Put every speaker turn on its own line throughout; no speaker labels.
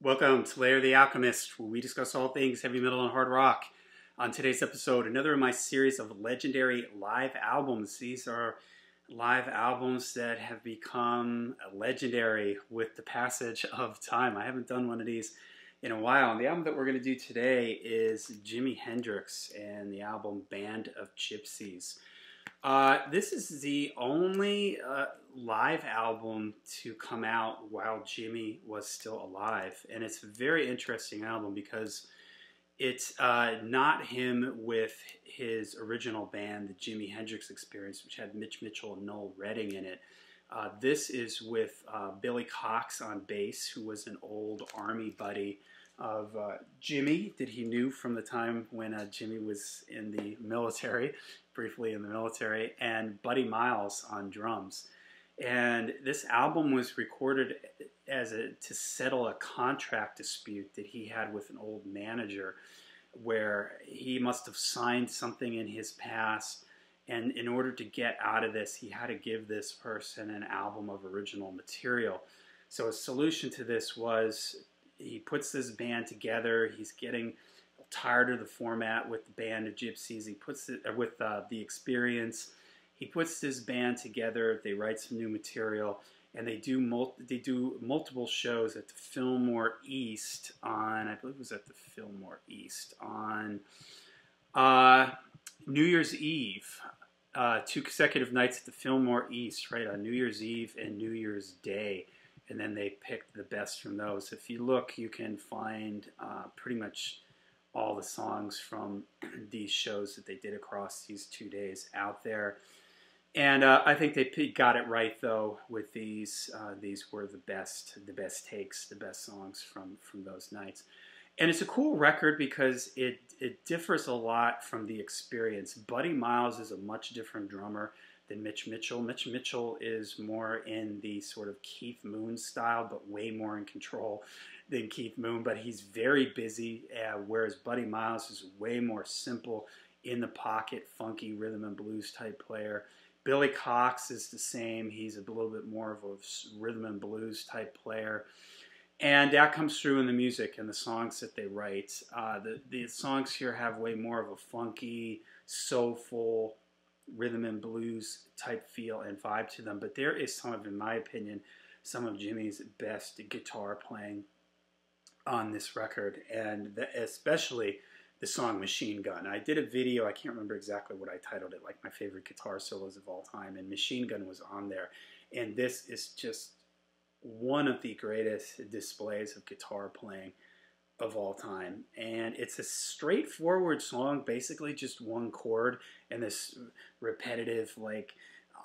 Welcome to Lair the Alchemist, where we discuss all things heavy metal and hard rock. On today's episode, another in my series of legendary live albums. These are live albums that have become legendary with the passage of time. I haven't done one of these in a while. And the album that we're going to do today is Jimi Hendrix and the album Band of Gypsys. This is the only live album to come out while Jimi was still alive, and it's a very interesting album because it's not him with his original band, the Jimi Hendrix Experience, which had Mitch Mitchell and Noel Redding in it. This is with Billy Cox on bass, who was an old Army buddy of Jimi that he knew from the time when Jimi was in the military, briefly in the military, and Buddy Miles on drums. And this album was recorded to settle a contract dispute that he had with an old manager, where he must have signed something in his past, and in order to get out of this, he had to give this person an album of original material. So a solution to this was he puts this band together. He's getting tired of the format with the Band of Gypsys. He puts it with the Experience. He puts this band together. They write some new material, and they do multiple shows at the Fillmore East on, I believe it was at the Fillmore East on New Year's Eve. 2 consecutive nights at the Fillmore East, right, on New Year's Eve and New Year's Day. And then they picked the best from those. If you look, you can find pretty much all the songs from these shows that they did across these 2 days out there. And I think they got it right, though, with these. These were the best takes, the best songs from those nights. And it's a cool record because it differs a lot from the Experience. Buddy Miles is a much different drummer than Mitch Mitchell. Mitch Mitchell is more in the sort of Keith Moon style, but way more in control than Keith Moon. But he's very busy, whereas Buddy Miles is way more simple, in the pocket, funky rhythm and blues type player. Billy Cox is the same. He's a little bit more of a rhythm and blues type player. And that comes through in the music and the songs that they write. The songs here have way more of a funky, soulful, rhythm and blues type feel and vibe to them. But there is some of, in my opinion, some of Jimi's best guitar playing on this record. And especially the song Machine Gun. I did a video, I can't remember exactly what I titled it, like my favorite guitar solos of all time, and Machine Gun was on there. And this is just one of the greatest displays of guitar playing of all time. And it's a straightforward song, basically just one chord and this repetitive, like,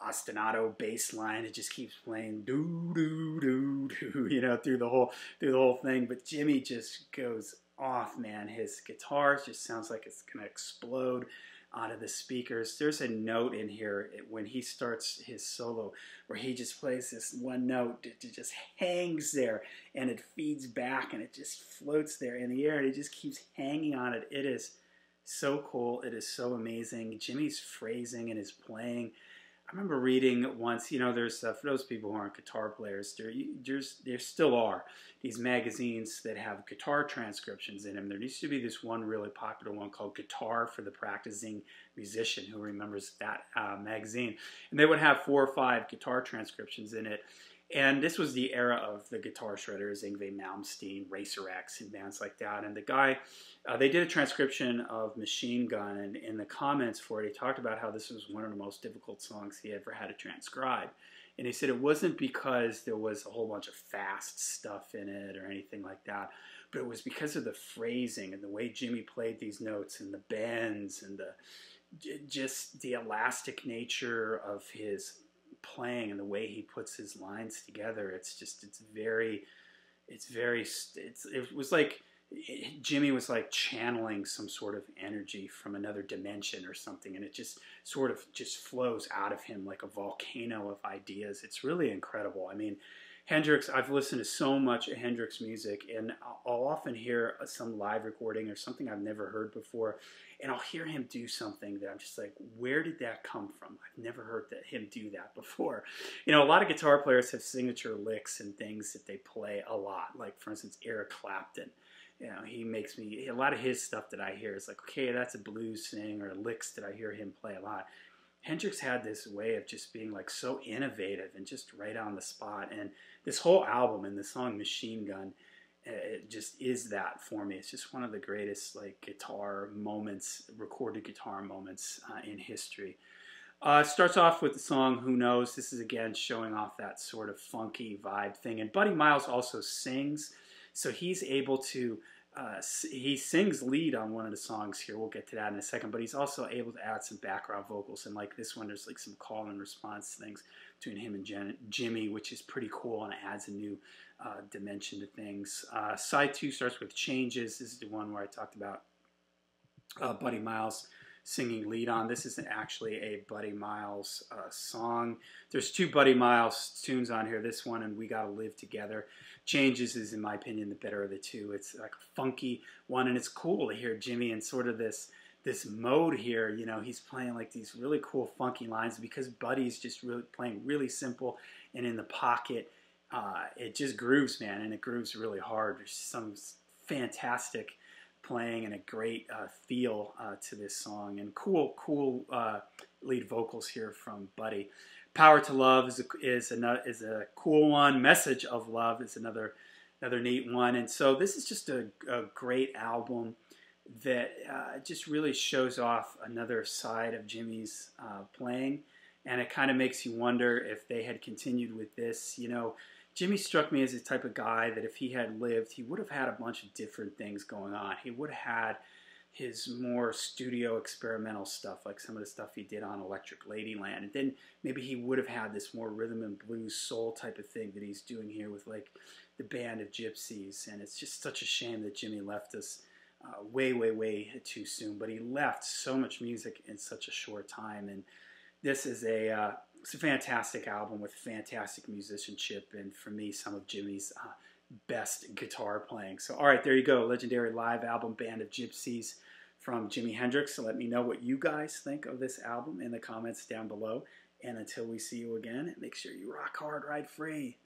ostinato bass line. It just keeps playing doo doo doo doo, you know, through the whole thing. But Jimi just goes off, man. His guitar just sounds like it's gonna explode out of the speakers. There's a note in here when he starts his solo where he just plays this one note that just hangs there, and it feeds back, and it just floats there in the air, and it just keeps hanging on it. It is so cool. It is so amazing. Jimi's phrasing and his playing. I remember reading once, you know, there's, for those people who aren't guitar players, there still are these magazines that have guitar transcriptions in them. There used to be this one really popular one called Guitar for the Practicing Musician. Who remembers that magazine? And they would have 4 or 5 guitar transcriptions in it. And this was the era of the guitar shredders, Yngwie Malmsteen, Racer X, and bands like that. And the guy, they did a transcription of Machine Gun, and in the comments for it, he talked about how this was one of the most difficult songs he ever had to transcribe. And he said it wasn't because there was a whole bunch of fast stuff in it or anything like that, but it was because of the phrasing and the way Jimi played these notes and the bends and just the elastic nature of his playing and the way he puts his lines together. It was like Jimi was like channeling some sort of energy from another dimension or something, and it just sort of just flows out of him like a volcano of ideas. It's really incredible. I mean, Hendrix, I've listened to so much Hendrix music, and I'll often hear some live recording or something I've never heard before, and I'll hear him do something that I'm just like, where did that come from? I've never heard him do that before. You know, a lot of guitar players have signature licks and things that they play a lot, like, for instance, Eric Clapton. You know, he makes me, a lot of his stuff that I hear is like, okay, that's a blues thing, or licks that I hear him play a lot. Hendrix had this way of just being like so innovative and just right on the spot. And this whole album and the song Machine Gun, it just is that for me. It's just one of the greatest like guitar moments, recorded guitar moments in history. It starts off with the song Who Knows. This is again showing off that sort of funky vibe thing. And Buddy Miles also sings, so he's able to he sings lead on one of the songs here. We'll get to that in a second, but he's also able to add some background vocals. And like this one, there's like some call and response things between him and Jimi, which is pretty cool and adds a new dimension to things. Side 2 starts with Changes. This is the one where I talked about Buddy Miles singing lead on. This isn't actually a Buddy Miles song. There's 2 Buddy Miles tunes on here, this one and We Gotta Live Together. Changes is, in my opinion, the better of the 2. It's like a funky one, and it's cool to hear Jimi in sort of this mode here. You know, he's playing like these really cool funky lines because Buddy's just really playing really simple and in the pocket. It just grooves, man, and it grooves really hard. There's some fantastic playing and a great feel to this song, and cool lead vocals here from Buddy. Power to Love is a cool one. Message of Love is another neat one. And so this is just a great album that just really shows off another side of Jimi's playing, and it kind of makes you wonder if they had continued with this. You know, Jimi struck me as the type of guy that if he had lived, he would have had a bunch of different things going on. He would have had his more studio experimental stuff, like some of the stuff he did on Electric Ladyland. And then maybe he would have had this more rhythm and blues soul type of thing that he's doing here with like the band of Gypsys. And it's just such a shame that Jimi left us way too soon. But he left so much music in such a short time. And this is it's a fantastic album with fantastic musicianship, and for me, some of Jimi's best guitar playing. So, all right, there you go. Legendary live album, Band of Gypsys from Jimi Hendrix. So let me know what you guys think of this album in the comments down below. And until we see you again, make sure you rock hard, ride free.